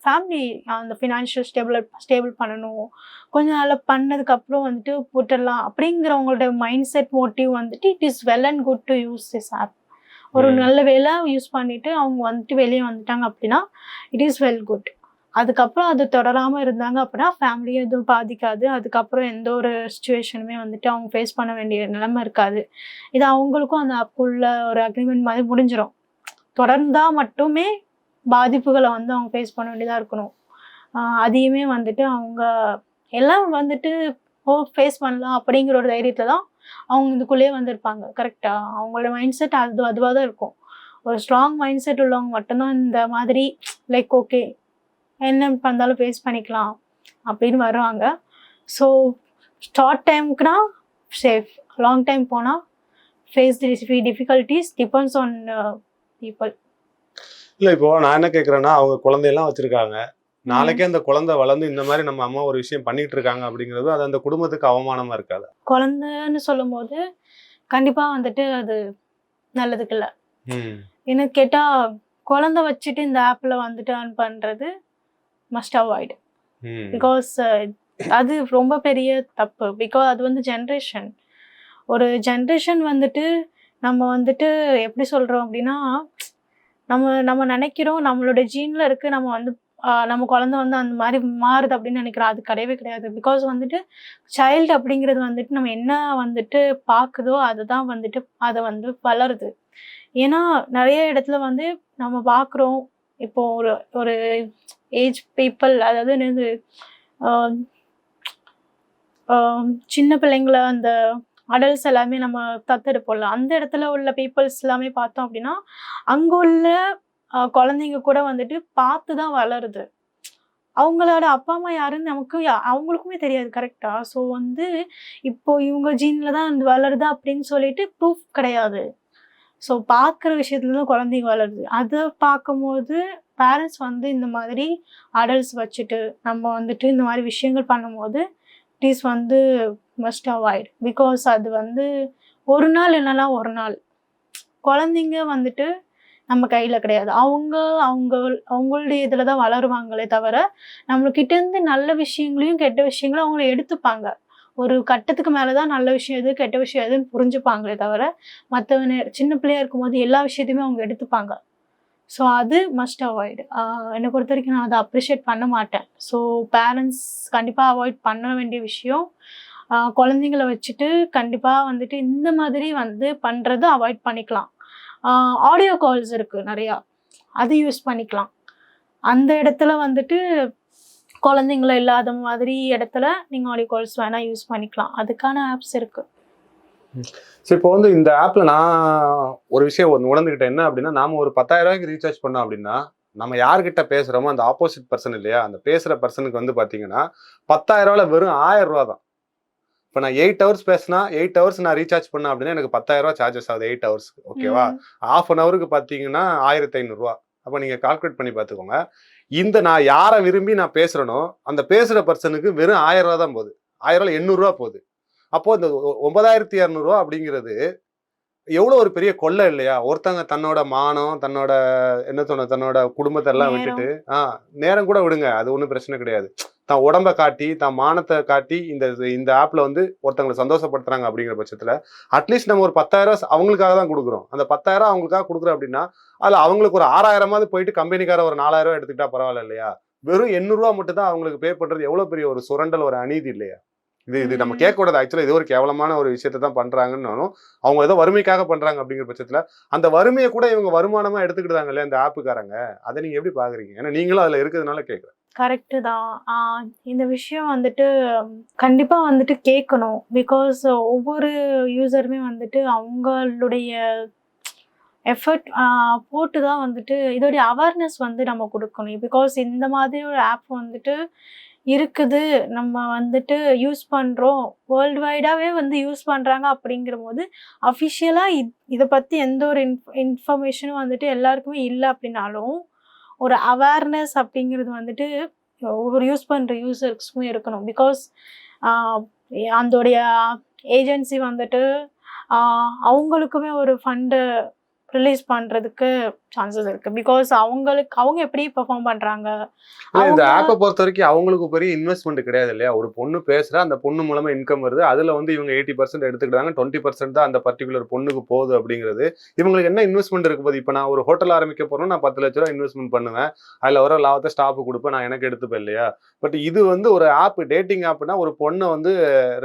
ஃபேமிலி அந்த ஃபினான்ஷியல் ஸ்டேபிள் பண்ணணும், கொஞ்ச நாள் பண்ணதுக்கப்புறம் வந்துட்டு போட்டுடலாம் அப்படிங்கிறவங்களோட மைண்ட் செட் மோட்டிவ் வந்துட்டு it is well and good to use this app. ஒரு நல்ல வேலை யூஸ் பண்ணிட்டு அவங்க வந்துட்டு வெளியே வந்துட்டாங்க அப்படின்னா இட் இஸ் வெல் குட். அதுக்கப்புறம் அது தொடராமல் இருந்தாங்க அப்படின்னா ஃபேமிலியும் எதுவும் பாதிக்காது. அதுக்கப்புறம் எந்த ஒரு சுச்சுவேஷனுமே வந்துட்டு அவங்க ஃபேஸ் பண்ண வேண்டிய நிலைமை இருக்காது. இது அவங்களுக்கும் அந்த ஆப்புள்ள ஒரு அக்ரிமெண்ட் மாதிரி முடிஞ்சிடும். தொடர்ந்தால் மட்டுமே பாதிப்புகளை வந்து அவங்க ஃபேஸ் பண்ண வேண்டியதாக இருக்கணும். அதையுமே வந்துட்டு அவங்க எல்லாம் வந்துட்டு ஃபேஸ் பண்ணலாம் அப்படிங்கிற ஒரு தைரியத்தில் தான் அவங்க இதுக்குள்ளேயே வந்திருப்பாங்க. கரெக்டாக அவங்களோட மைண்ட் செட் அதுவாக தான் இருக்கும். ஒரு ஸ்ட்ராங் மைண்ட் செட் உள்ளவங்க மட்டும்தான் இந்த மாதிரி லைக் ஓகே என்ன பண்ணாலும் ஃபேஸ் பண்ணிக்கலாம் அப்படின்னு வருவாங்க. ஸோ ஷார்ட் டைமுக்குனா சேஃப், லாங் டைம் போனால் face difficulties depends on people. இல்லை, இப்போ நான் என்ன கேட்குறேன்னா, அவங்க குழந்தையெல்லாம் வச்சுருக்காங்க, நாளைக்கே அந்த குழந்தை வளர்ந்து இந்த மாதிரி நம்ம அம்மா ஒரு விஷயம் பண்ணிட்டு இருக்காங்க அப்படிங்கிறது அது அந்த குடும்பத்துக்கு அவமானமாக இருக்காது? குழந்தைன்னு சொல்லும் போது கண்டிப்பாக வந்துட்டு அது நல்லதுக்கு இல்லை. என்ன கேட்டால் குழந்தை வச்சுட்டு இந்த ஆப்பில் வந்துட்டு ஏர்ன் பண்ணுறது மஸ்ட் அவாய்டு. பிகாஸ் அது ரொம்ப பெரிய தப்பு. பிகாஸ் அது வந்து ஜென்ரேஷன். ஒரு ஜென்ரேஷன் வந்துட்டு நம்ம வந்துட்டு எப்படி சொல்றோம் அப்படின்னா, நம்ம நம்ம நினைக்கிறோம் நம்மளோட ஜீன்ல இருக்கு. நம்ம வந்து நம்ம குழந்தை வந்து அந்த மாதிரி மாறுது அப்படின்னு நினைக்கிறோம். அது கிடையவே கிடையாது. பிகாஸ் வந்துட்டு சைல்டு அப்படிங்கிறது வந்துட்டு நம்ம என்ன வந்துட்டு பார்க்குதோ அதுதான் வந்துட்டு அதை வந்து வளருது. ஏன்னா நிறைய இடத்துல வந்து நம்ம பார்க்குறோம். இப்போ ஒரு ஒரு ஏஜ் பீப்புள், அதாவது என்னது, ஆஹ் ஆஹ் சின்ன பிள்ளைங்கள அந்த அடல்ட்ஸ் எல்லாமே நம்ம தத்தெடுப்போம்ல, அந்த இடத்துல உள்ள பீப்புள்ஸ் எல்லாமே பார்த்தோம் அப்படின்னா அங்க உள்ள குழந்தைங்க கூட வந்துட்டு பார்த்து தான் வளருது. அவங்களோட அப்பா அம்மா யாருன்னு நமக்கு அவங்களுக்குமே தெரியாது கரெக்டா. ஸோ வந்து இப்போ இவங்க ஜீன்ல தான் அது வளருதா அப்படின்னு சொல்லிட்டு ப்ரூஃப் கிடையாது. ஸோ பார்க்குற விஷயத்துல தான் குழந்தைங்க வளருது. அதை பார்க்கும்போது பேரண்ட்ஸ் வந்து இந்த மாதிரி அடல்ட்ஸ் வச்சுட்டு நம்ம வந்துட்டு இந்த மாதிரி விஷயங்கள் பண்ணும்போது ப்ளீஸ் வந்து மஸ்ட் அவாய்ட். பிகாஸ் அது வந்து ஒரு நாள் இல்லைன்னா ஒரு நாள் குழந்தைங்க வந்துட்டு நம்ம கையில் கிடையாது. அவங்களுடைய இதில் தான் வளருவாங்களே தவிர நம்மளுக்கிட்டேருந்து நல்ல விஷயங்களையும் கெட்ட விஷயங்களையும் அவங்கள எடுத்துப்பாங்க. ஒரு கட்டத்துக்கு மேலே தான் நல்ல விஷயம் எது கெட்ட விஷயம் எதுன்னு புரிஞ்சுப்பாங்களே தவிர மற்றவங்க சின்ன பிள்ளையா இருக்கும்போது எல்லா விஷயத்தையுமே அவங்க எடுத்துப்பாங்க. ஸோ அது மஸ்ட் அவாய்டு. என்னை பொறுத்த வரைக்கும் நான் அதை அப்ரிஷியேட் பண்ண மாட்டேன். ஸோ பேரண்ட்ஸ் கண்டிப்பாக அவாய்ட் பண்ண வேண்டிய விஷயம், குழந்தைங்கள வச்சுட்டு கண்டிப்பாக வந்துட்டு இந்த மாதிரி வந்து பண்ணுறது அவாய்ட் பண்ணிக்கலாம். ஆடியோ கால்ஸ் இருக்குது நிறையா, அது யூஸ் பண்ணிக்கலாம். அந்த இடத்துல வந்துட்டு குழந்தைங்கள இல்லாத மாதிரி இடத்துல நீங்கள் ஆடியோ கால்ஸ் வேணால் யூஸ் பண்ணிக்கலாம். அதுக்கான ஆப்ஸ் இருக்குது. சரி, இப்போ வந்து இந்த ஆப்ல நான் ஒரு விஷயம் ஒன்று உணர்ந்துக்கிட்டேன். என்ன அப்படின்னா, நாம ஒரு 10,000 ரூபாய்க்கு ரீசார்ஜ் பண்ணோம் அப்படின்னா நம்ம யார்கிட்ட பேசுறோமோ அந்த ஆப்போசிட் பர்சன் இல்லையா, அந்த பேசுற பர்சனுக்கு வந்து பாத்தீங்கன்னா 10,000 ரூபாயில வெறும் 1000 ரூபா தான். இப்போ நான் 8 ஹவர்ஸ் பேசினா 8 ஹவர்ஸ் நான் ரீசார்ஜ் பண்ணேன் அப்படின்னா எனக்கு 10,000 ரூபா சார்ஜஸ் ஆகுது 8 ஹவர்ஸ்க்கு. ஓகேவா? ½ அன் ஹவருக்கு பார்த்தீங்கன்னா 1500 ரூபா. அப்போ நீங்க கால்குலேட் பண்ணி பார்த்துக்கோங்க. இந்த நான் யாரை விரும்பி நான் பேசுறேனோ அந்த பேசுற பர்சனுக்கு வெறும் 1000 ரூபா தான் போகுது. 1000 ரூபாய் 800 ரூபா போகுது. அப்போ இந்த 9200 ரூபா அப்படிங்கிறது எவ்வளவு ஒரு பெரிய கொள்ளை இல்லையா? ஒருத்தங்க தன்னோட மானம், தன்னோட என்ன சொன்ன, தன்னோட குடும்பத்தை எல்லாம் விட்டுட்டு நேரம் கூட விடுங்க, அது ஒன்றும் பிரச்சனை கிடையாது. தான் உடம்ப காட்டி, தான் மானத்தை காட்டி இந்த ஆப்ல வந்து ஒருத்தவங்களை சந்தோஷப்படுத்துறாங்க அப்படிங்கிற பட்சத்துல அட்லீஸ்ட் நம்ம ஒரு 10,000 அவங்களுக்காக தான் கொடுக்குறோம். அந்த 10,000 அவங்களுக்காக கொடுக்குறோம் அப்படின்னா அதுல அவங்களுக்கு ஒரு 6,000 போயிட்டு கம்பெனிக்கார ஒரு 4,000 எடுத்துக்கிட்டா பரவாயில்ல இல்லையா? வெறும் 800 ரூபா மட்டும் தான் அவங்களுக்கு பே பண்றது எவ்வளவு பெரிய ஒரு சுரண்டல், ஒரு அநீதி இல்லையா? இது நம்ம கேட்கக்கூடாது. ஆக்சுவலா இது ஒரு கேவலமான ஒரு விஷயத்தை தான் பண்றாங்கன்னு, அவங்க ஏதோ வறுமைக்காக பண்றாங்க அப்படிங்கிற பட்சத்துல அந்த வறுமையை கூட இவங்க வருமானமா எடுத்துக்கிட்டாங்க இல்லையா இந்த ஆப்புக்காரங்க. அதை நீங்க எப்படி பாக்குறீங்க? ஏன்னா நீங்களும் அதுல இருக்கிறதுனால கேட்குறேன். கரெக்டு தான். இந்த விஷயம் வந்துட்டு கண்டிப்பா வந்துட்டு கேட்கணும். பிகாஸ் ஒவ்வொரு யூசருமே வந்துட்டு அவங்களுடைய எஃபர்ட் போட்டு தான் வந்துட்டு இதோடைய அவேர்னஸ் வந்து நம்ம கொடுக்கணும். பிகாஸ் இந்த மாதிரி ஒரு ஆப் வந்துட்டு இருக்குது, நம்ம வந்துட்டு யூஸ் பண்ணுறோம், வேர்ல்டு வைடாகவே வந்து யூஸ் பண்ணுறாங்க அப்படிங்கிற போது அஃபிஷியலாக இதை பற்றி எந்த ஒரு இன்ஃபர்மேஷனும் வந்துட்டு எல்லாருக்குமே இல்லை அப்படின்னாலும் ஒரு அவேர்னஸ் அப்படிங்கிறது வந்துட்டு ஒவ்வொரு யூஸ் பண்ணுற யூசர்ஸ்க்குமே இருக்கணும். பிகாஸ் அதோடைய ஏஜென்சி வந்துட்டு அவங்களுக்குமே ஒரு ஃபண்டு ரிலீஸ் பண்றதுக்கு சான்சஸ் இருக்கு. பிகாஸ் அவங்க எப்படி பெர்ஃபார்ம் பண்றாங்க. இந்த ஆப்பை பொறுத்த வரைக்கும் அவங்களுக்கு பெரிய இன்வெஸ்ட்மெண்ட் கிடையாது இல்லையா? ஒரு பொண்ணு பேசுறா, அந்த பொண்ணு மூலமா இன்கம் வருது, அதுல வந்து இவங்க 80% எடுத்துக்கிட்டாங்க, 20% தான் அந்த பர்டிகுலர் பொண்ணுக்கு போகுது அப்படிங்கிறது. இவங்களுக்கு என்ன இன்வெஸ்ட்மெண்ட் இருக்கு போது? இப்போ நான் ஒரு ஹோட்டல் ஆரம்பிக்க போறேன், நான் 10 லட்ச ரூபா இன்வெஸ்ட்மெண்ட் பண்ணுவேன், அதுல வர லாபத்தை ஸ்டாப் கொடுப்பேன், நான் எனக்கு எடுத்துப்பேன் இல்லையா? பட் இது வந்து ஒரு ஆப், டேட்டிங் ஆப்னா ஒரு பொண்ணை வந்து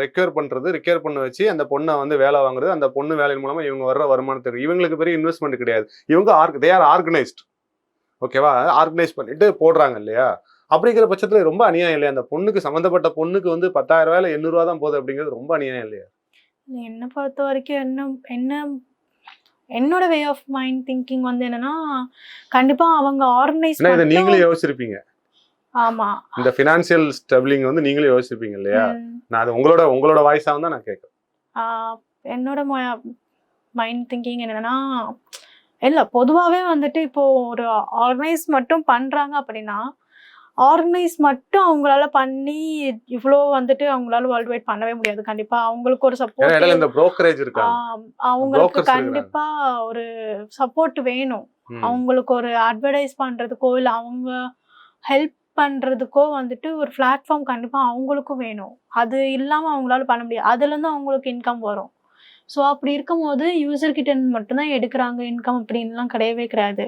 ரெக்யூர் பண்ண வச்சு அந்த பொண்ணை வந்து வேலை வாங்குறது, அந்த பொண்ணு வேலையின் மூலமா இவங்க வர்ற வருமானத்துக்கு இவங்களுக்கு பெரிய இன்வெஸ்ட்மெண்ட் கிடையாது. இவங்க தே ஆர் ஆர்கனைஸ்ட். ஓகேவா? ஆர்கனைஸ் பண்ணிட்டு போடுறாங்க இல்லையா? அப்படிங்கிற பட்சத்துல ரொம்ப அநியாயம் இல்லையா? அந்த பொண்ணுக்கு, சம்பந்தப்பட்ட பொண்ணுக்கு வந்து 10,000 ரூபாயில 800 ரூபா தான் போகுது அப்படிங்கிறது ரொம்ப அநியாயம் இல்லையா? என்னை பொறுத்த வரைக்கும் என்னோட வே ஆஃப் மைண்ட் திங்கிங் வந்து என்னன்னா, கண்டிப்பா அவங்க ஆர்கனைஸ் இதை நீங்களே யோசிச்சிருப்பீங்க. ஆமா, இந்த ஃபினான்சியல் ஸ்டெபிலிங் வந்து நீங்களே யோசிச்சிருப்பீங்க இல்லையா? நான் அது உங்களோட வாய்ஸா தான் நான் கேட்கிறேன். என்னோட மைண்ட் திங்கிங் என்னன்னா, இல்லை பொதுவாகவே வந்துட்டு இப்போ ஒரு ஆர்கனைஸ் மட்டும் பண்ணுறாங்க அப்படின்னா ஆர்கனைஸ் மட்டும் அவங்களால பண்ணி இவ்வளோ வந்துட்டு அவங்களால வேர்ல்டு வைட் பண்ணவே முடியாது. கண்டிப்பாக அவங்களுக்கு ஒரு சப்போர்ட், அவங்களுக்கு கண்டிப்பாக ஒரு சப்போர்ட் வேணும். அவங்களுக்கு ஒரு அட்வர்டைஸ் பண்ணுறதுக்கோ இல்லை அவங்க ஹெல்ப் பண்ணுறதுக்கோ வந்துட்டு ஒரு பிளாட்ஃபார்ம் கண்டிப்பாக அவங்களுக்கும் வேணும். அது இல்லாமல் அவங்களால பண்ண முடியாது. அதுலேருந்து அவங்களுக்கு இன்கம் வரும். ஸோ அப்படி இருக்கும்போது யூசர் கிட்ட இருந்து மட்டும்தான் எடுக்கிறாங்க இன்கம் அப்படின்லாம் கிடையவே கிடையாது.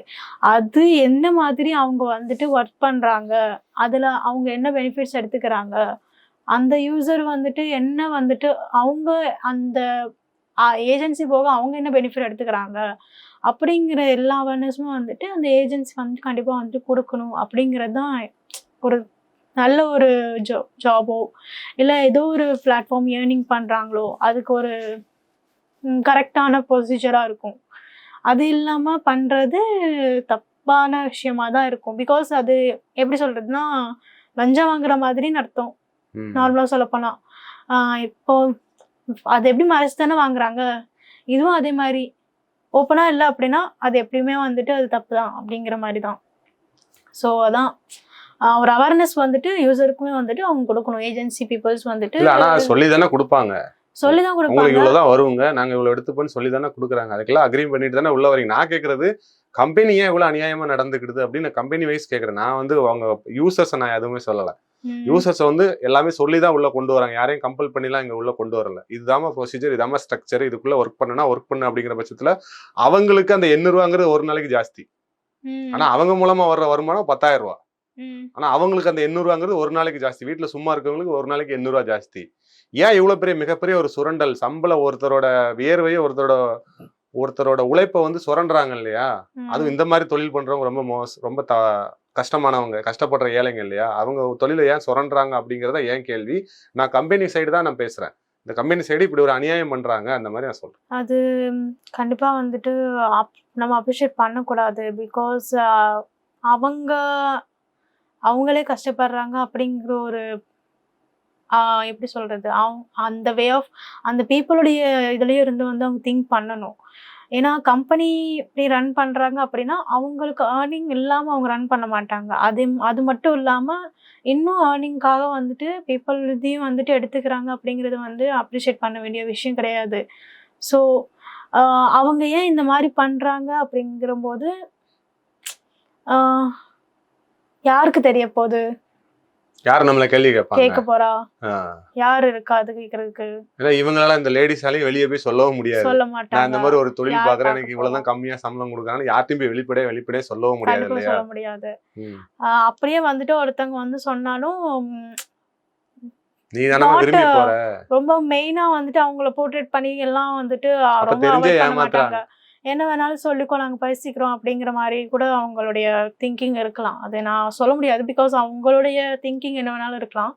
அது என்ன மாதிரி அவங்க வந்துட்டு ஒர்க் பண்ணுறாங்க, அதில் அவங்க என்ன பெனிஃபிட்ஸ் எடுத்துக்கிறாங்க, அந்த யூசர் வந்துட்டு என்ன வந்துட்டு அவங்க அந்த ஏஜென்சி போக அவங்க என்ன பெனிஃபிட் எடுத்துக்கிறாங்க அப்படிங்கிற எல்லா அவேர்னஸும் வந்துட்டு அந்த ஏஜென்சி வந்துட்டு கண்டிப்பாக வந்துட்டு கொடுக்கணும் அப்படிங்கிறது தான் ஒரு நல்ல ஒரு ஜாபோ இல்லை ஏதோ ஒரு பிளாட்ஃபார்ம் ஏர்னிங் பண்ணுறாங்களோ அதுக்கு ஒரு கரெக்டான ப்ரொசீஜராக இருக்கும். அது இல்லாமல் பண்ணுறது தப்பான விஷயமா தான் இருக்கும். பிகாஸ் அது எப்படி சொல்கிறதுனா லஞ்சம் வாங்குற மாதிரின்னு அர்த்தம். நார்மலாக சொல்லப்போனால் இப்போ அது எப்படி மறைச்சு தானே வாங்குறாங்க, இதுவும் அதே மாதிரி ஓப்பனாக இல்லை அப்படின்னா அது எப்படியுமே வந்துட்டு அது தப்பு தான் அப்படிங்கிற மாதிரி தான். ஸோ அதான் ஒரு அவேர்னஸ் வந்துட்டு யூசருக்குமே வந்துட்டு அவங்க கொடுக்கணும். ஏஜென்சி பீப்புள்ஸ் வந்துட்டு சொல்லி தானே கொடுப்பாங்க, சொல்லி தான் கொடுப்பாங்க. உங்களுக்கு இவ்வளவுதான் வருங்க, நாங்க இவ்வளவு எடுத்துப்போன்னு சொல்லி தானே கொடுக்குறாங்க. அதுக்கெல்லாம் அக்ரி பண்ணிட்டு தானே உள்ள வரீங்க. நான் கேட்கறது கம்பெனி ஏன் இவ்வளவு அநியாயமா நடந்துக்கிடுது அப்படின்னு கம்பெனி வைஸ் கேட்கறேன். நான் வந்து அவங்க யூசர்ஸை நான் எதுவுமே சொல்லலை. யூசர்ஸ் வந்து எல்லாமே சொல்லிதான் உள்ள கொண்டு வராங்க, யாரையும் கம்பல் பண்ணிலாம் இங்க உள்ள கொண்டு வரல. இதுதாம ப்ரொசீஜர், இதாம ஸ்ட்ரக்சர், இதுக்குள்ள ஒர்க் பண்ணா ஒர்க் பண்ணு அப்படிங்கிற பட்சத்துல அவங்களுக்கு அந்த 800 ரூபாங்கிறது ஒரு நாளைக்கு ஜாஸ்தி. ஆனா அவங்க மூலமா வர்ற வருமானம் 10,000 ரூபாய். ஆனா அவங்களுக்கு அந்த 800 ரூபாங்கிறது ஒரு நாளைக்கு ஜாஸ்தி. வீட்டுல சும்மா இருக்கவங்களுக்கு ஒரு நாளைக்கு 800 ரூபாய் ஜாஸ்தி. ஏன் இவ்வளவு பெரிய மிகப்பெரிய ஒரு சுரண்டல்? சம்பளம் ஒருத்தரோட வியர்வையை ஒருத்தரோட உழைப்பை வந்து சுரண்டுறாங்க இல்லையா? அதுவும் இந்த மாதிரி தொழில் பண்றவங்க ரொம்ப கஷ்டமானவங்க, கஷ்டப்படுற ஏழைங்க இல்லையா? அவங்க தொழிலை ஏன் சுரண்டுறாங்க அப்படிங்கிறத ஏன் கேள்வி. நான் கம்பெனி சைடு தான் நான் பேசுறேன். இந்த கம்பெனி சைடு இப்படி ஒரு அநியாயம் பண்றாங்க அந்த மாதிரி நான் சொல்றேன். அது கண்டிப்பா வந்துட்டு நம்ம அப்ரிஷியேட் பண்ணக்கூடாது. பிகாஸ் அவங்களே கஷ்டப்படுறாங்க அப்படிங்கிற ஒரு எப்படி சொல்றது, அந்த வே ஆஃப் அந்த பீப்புளுடைய இதுலயும் இருந்து வந்து அவங்க திங்க் பண்ணணும். ஏன்னா கம்பெனி இப்படி ரன் பண்ணுறாங்க அப்படின்னா அவங்களுக்கு ஏர்னிங் இல்லாமல் அவங்க ரன் பண்ண மாட்டாங்க. அது மட்டும் இல்லாமல் இன்னும் ஏர்னிங்காக வந்துட்டு பீப்புள் இதையும் வந்துட்டு எடுத்துக்கிறாங்க அப்படிங்கிறது வந்து அப்ரிஷியேட் பண்ண வேண்டிய விஷயம் கிடையாது. ஸோ அவங்க ஏன் இந்த மாதிரி பண்ணுறாங்க அப்படிங்கிறபோது யாருக்கு தெரிய போகுது? யார் நம்மள கேள்வி கேட்க போறா? யாரு இருக்கா அது கேக்குறதுக்கு? ஏன்னா இவங்களால இந்த லேடிஸாலையும் வெளியே போய் சொல்லவும் முடியாது. சொல்ல மாட்டாங்க. நான் இந்த மாதிரி ஒரு தொழில் பாக்குறேன், எனக்கு இவ்வளவுதான் கம்மியா சம்பளம் கொடுக்குறாங்க, யார்ட்டையும் போய் வெளிப்படையா சொல்லவும் முடியாது இல்லையா? சொல்ல முடியாது. அப்படியே வந்துட்டு ஒருத்தவங்க வந்து சொன்னாலும் நீ தானே விரும்பி போற, ரொம்ப மெயினா வந்துட்டு அவங்கள போர்ட்ரேட் பண்ணி எல்லாம் வந்துட்டு ரொம்ப அவாய்ட் பண்ண மாட்டாங்க. என்ன வேணாலும் சொல்லிக்கோ, நாங்கள் பேசிக்கிறோம் அப்படிங்கிற மாதிரி கூட அவங்களுடைய திங்கிங் இருக்கலாம். அதை நான் சொல்ல முடியாது. பிகாஸ் அவங்களுடைய திங்கிங் என்ன வேணாலும் இருக்கலாம்.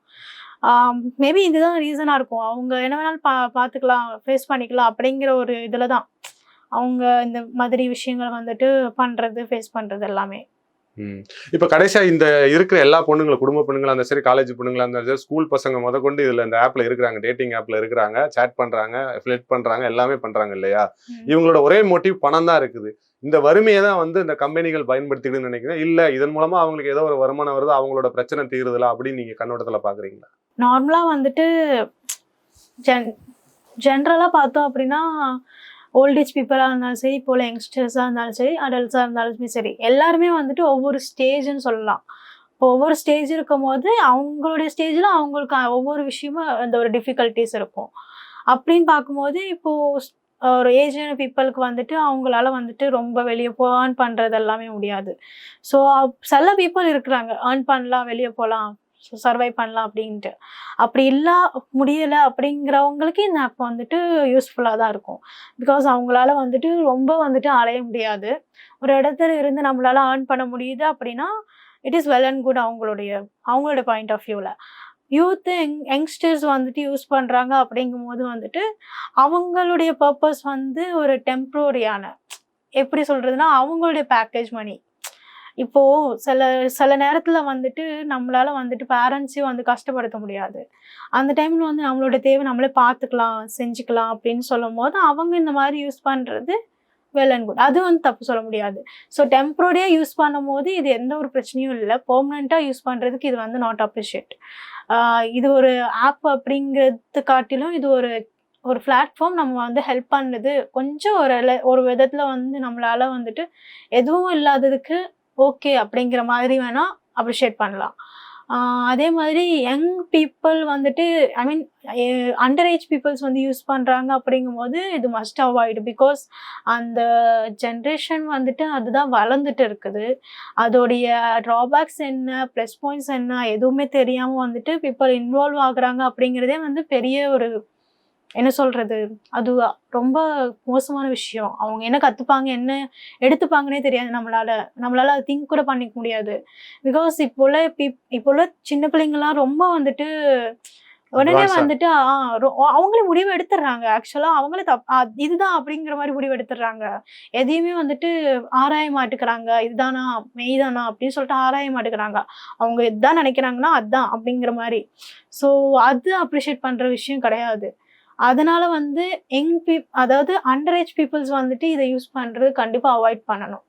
மேபி இதுதான் ரீசனாக இருக்கும். அவங்க என்ன வேணாலும் பார்த்துக்கலாம், ஃபேஸ் பண்ணிக்கலாம் அப்படிங்கிற ஒரு இதில் தான் அவங்க இந்த மாதிரி விஷயங்களை வந்துட்டு பண்ணுறது, ஃபேஸ் பண்ணுறது எல்லாமே. இப்ப கடைசியா இந்த இருக்கிற எல்லா பொண்ணுங்களும், குடும்ப பொண்ணுங்களா இருந்தாலும் சரி, காலேஜ் பொண்ணுங்களா இருந்தாலும் சரி, ஸ்கூல் பசங்க முதற்கொண்டு இதுல இந்த ஆப்ல இருக்கிறாங்க, டேட்டிங் ஆப்ல இருக்கிறாங்க, சேட் பண்றாங்க, ஃபிளர்ட் பண்றாங்க, எல்லாமே பண்றாங்க இல்லையா? இவங்களோட ஒரே மோட்டிவ் பணம் தான் இருக்குது. இந்த வறுமையை தான் வந்து இந்த கம்பெனிகள் பயன்படுத்திக்கிட்டுன்னு நினைக்கிறேன். இல்ல இதன் மூலமா அவங்களுக்கு ஏதோ ஒரு வருமானம் வருது, அவங்களோட பிரச்சனை தீருதுல அப்படின்னு நீங்க கண்ணோட்டத்துல பாக்குறீங்களா? நார்மலா வந்துட்டு ஜென்ரலா பார்த்தோம் அப்படின்னா ஓல்டேஜ் பீப்புளாக இருந்தாலும் சரி, இப்போ யங்ஸ்டர்ஸாக இருந்தாலும் சரி, அடல்ட்ஸாக இருந்தாலுமே சரி, எல்லாருமே வந்துட்டு ஒவ்வொரு ஸ்டேஜ்னு சொல்லலாம். இப்போ ஒவ்வொரு ஸ்டேஜ் இருக்கும் போது அவங்களுடைய ஸ்டேஜில் அவங்களுக்கு ஒவ்வொரு விஷயமும் அந்த ஒரு டிஃபிகல்ட்டிஸ் இருக்கும். அப்படின்னு பார்க்கும்போது இப்போது ஒரு ஏஜான பீப்புளுக்கு வந்துட்டு அவங்களால வந்துட்டு ரொம்ப வெளியே ஏர்ன் பண்ணுறது எல்லாமே முடியாது. ஸோ சில பீப்புள் இருக்கிறாங்க, ஏர்ன் பண்ணலாம், வெளியே போகலாம், சர்வை பண்ணலாம் அப்படின்ட்டு. அப்படி முடியலை அப்படிங்கிறவங்களுக்கு இந்த ஆப் வந்துட்டு யூஸ்ஃபுல்லாக தான் இருக்கும். பிகாஸ் அவங்களால வந்துட்டு ரொம்ப வந்துட்டு அலைய முடியாது. ஒரு இடத்துல இருந்து நம்மளால ஏர்ன் பண்ண முடியுது அப்படின்னா it is well and good. அவங்களோட பாயிண்ட் ஆஃப் வியூவில் யூத்து யங்ஸ்டர்ஸ் வந்துட்டு யூஸ் பண்ணுறாங்க அப்படிங்கும்போது வந்துட்டு அவங்களுடைய பர்பஸ் வந்து ஒரு டெம்ப்ரரியான, எப்படி சொல்கிறதுனா அவங்களுடைய பேக்கேஜ் மணி. இப்போது சில நேரத்தில் வந்துட்டு நம்மளால் வந்துட்டு பேரண்ட்ஸையும் வந்து கஷ்டப்படுத்த முடியாது. அந்த டைமில் வந்து நம்மளோட தேவை நம்மளே பார்த்துக்கலாம், செஞ்சுக்கலாம் அப்படின்னு சொல்லும் போது அவங்க இந்த மாதிரி யூஸ் பண்ணுறது வெல் அண்ட் குட். அது வந்து தப்பு சொல்ல முடியாது. ஸோ டெம்ப்ரரியாக யூஸ் பண்ணும் போது இது எந்த ஒரு பிரச்சனையும் இல்லை. பெர்மனெண்ட்டாக யூஸ் பண்ணுறதுக்கு இது வந்து நாட் அப்ரிஷியேட். இது ஒரு ஆப் அப்படிங்கிறது காட்டிலும் இது ஒரு பிளாட்ஃபார்ம். நம்ம வந்து ஹெல்ப் பண்ணுது கொஞ்சம் ஒரு விதத்தில் வந்து நம்மளால் வந்துட்டு எதுவும் இல்லாததுக்கு ஓகே அப்படிங்கிற மாதிரி வேணால் அப்ரிஷியேட் பண்ணலாம். அதே மாதிரி யங் பீப்புள் வந்துட்டு ஐ மீன் அண்டர் ஏஜ் பீப்புள்ஸ் வந்து யூஸ் பண்ணுறாங்க அப்படிங்கும்போது இது மஸ்ட் அவாய்டு. பிகாஸ் அந்த ஜென்ரேஷன் வந்துட்டு அதுதான் வளர்ந்துட்டு இருக்குது. அதோடைய ட்ராபேக்ஸ் என்ன, ப்ளஸ் பாயிண்ட்ஸ் என்ன எதுவுமே தெரியாமல் வந்துட்டு பீப்புள் இன்வால்வ் ஆகுறாங்க அப்படிங்கிறதே வந்து பெரிய ஒரு என்ன சொல்கிறது, அது ரொம்ப மோசமான விஷயம். அவங்க என்ன கற்றுப்பாங்க, என்ன எடுத்துப்பாங்கன்னே தெரியாது. நம்மளால் அதை திங்க் கூட பண்ணிக்க முடியாது. பிகாஸ் இப்போ உள்ள சின்ன பிள்ளைங்கள்லாம் ரொம்ப வந்துட்டு உடனே வந்துட்டு அவங்களே முடிவு எடுத்துடுறாங்க. ஆக்சுவலாக அவங்களே இதுதான் அப்படிங்கிற மாதிரி முடிவு எடுத்துடுறாங்க. எதையுமே வந்துட்டு ஆராய மாட்டுக்கிறாங்க. இதுதானா மெய்தானா அப்படின்னு சொல்லிட்டு ஆராய மாட்டுக்கிறாங்க. அவங்க இதுதான் நினைக்கிறாங்கன்னா அதுதான் அப்படிங்கிற மாதிரி. ஸோ அது அப்ரிஷியேட் பண்ணுற விஷயம் கிடையாது. அதனால வந்து அதாவது அண்டர் ஏஜ் பீப்புள்ஸ் வந்துட்டு இதை யூஸ் பண்ணுறது கண்டிப்பாக அவாய்ட் பண்ணணும்.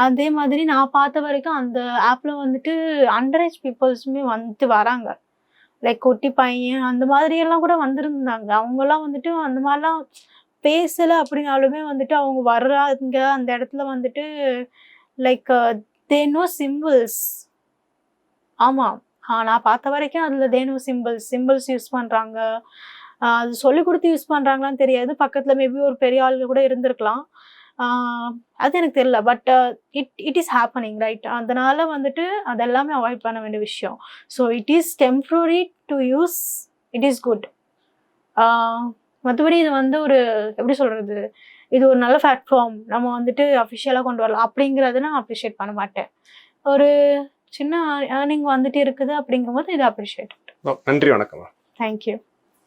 அதே மாதிரி நான் பார்த்த வரைக்கும் அந்த ஆப்பில் வந்துட்டு அண்டர் ஏஜ் பீப்புள்ஸுமே வந்துட்டு வராங்க. லைக் குட்டி பையன் அந்த மாதிரியெல்லாம் கூட வந்திருந்தாங்க. அவங்கெல்லாம் வந்துட்டு அந்த மாதிரிலாம் பேசலை அப்படின்னாலுமே வந்துட்டு அவங்க வர்றாங்க அந்த இடத்துல வந்துட்டு லைக் தே நோ சிம்பிள்ஸ். ஆமாம், நான் பார்த்த வரைக்கும் அதில் தே நோ சிம்பிள்ஸ் யூஸ் பண்ணுறாங்க. அது சொல்லிக் கொடுத்து யூஸ் பண்ணுறாங்களான்னு தெரியாது. பக்கத்தில் மேபி ஒரு பெரிய ஆளுங்க கூட இருந்திருக்கலாம். அது எனக்கு தெரியல. But it is happening right. அதனால வந்துட்டு அதெல்லாமே அவாய்ட் பண்ண வேண்டிய விஷயம். So it is temporary to use, it is good. மற்றபடி இது வந்து ஒரு எப்படி சொல்கிறது, இது ஒரு நல்ல பிளாட்ஃபார்ம், நம்ம வந்துட்டு அஃபிஷியலாக கொண்டு வரலாம் அப்படிங்கிறத நான் அப்ரிஷியேட் பண்ண மாட்டேன். ஒரு சின்ன ஏர்னிங் வந்துட்டு இருக்குது அப்படிங்கும்போது இதை அப்ரிஷியேட். நன்றி, வணக்கம். தேங்க்யூ.